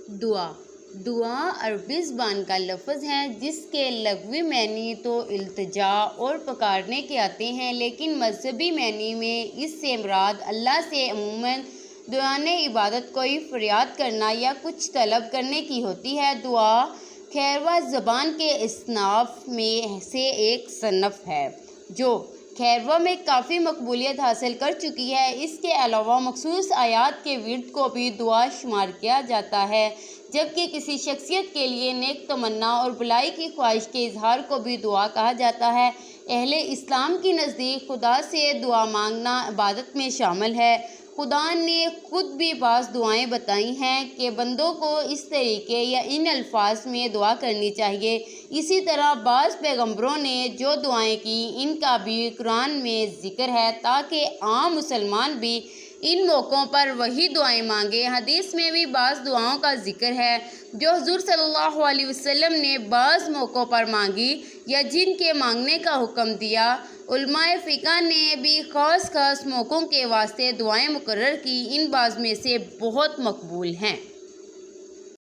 دعا عربی زبان کا لفظ ہے جس کے لغوی معنی تو التجا اور پکارنے کے آتے ہیں، لیکن مذہبی معنی میں اس سے مراد اللہ سے عموماً دعائے عبادت کوئی فریاد کرنا یا کچھ طلب کرنے کی ہوتی ہے۔ دعا کھیروا زبان کے اصناف میں سے ایک صنف ہے جو کھیروا میں کافی مقبولیت حاصل کر چکی ہے۔ اس کے علاوہ مخصوص آیات کے ورد کو بھی دعا شمار کیا جاتا ہے، جبکہ کسی شخصیت کے لیے نیک تمنا اور بھلائی کی خواہش کے اظہار کو بھی دعا کہا جاتا ہے۔ اہل اسلام کے نزدیک خدا سے دعا مانگنا عبادت میں شامل ہے۔ خدا نے خود بھی بعض دعائیں بتائی ہیں کہ بندوں کو اس طریقے یا ان الفاظ میں دعا کرنی چاہیے۔ اسی طرح بعض پیغمبروں نے جو دعائیں کی ان کا بھی قرآن میں ذکر ہے تاکہ عام مسلمان بھی ان موقعوں پر وہی دعائیں مانگیں۔ حدیث میں بھی بعض دعاؤں کا ذکر ہے جو حضور صلی اللہ علیہ وسلم نے بعض موقعوں پر مانگی یا جن کے مانگنے کا حکم دیا۔ علماء فقہ نے بھی خاص موقعوں کے واسطے دعائیں مقرر کی، ان بعض میں سے بہت مقبول ہیں۔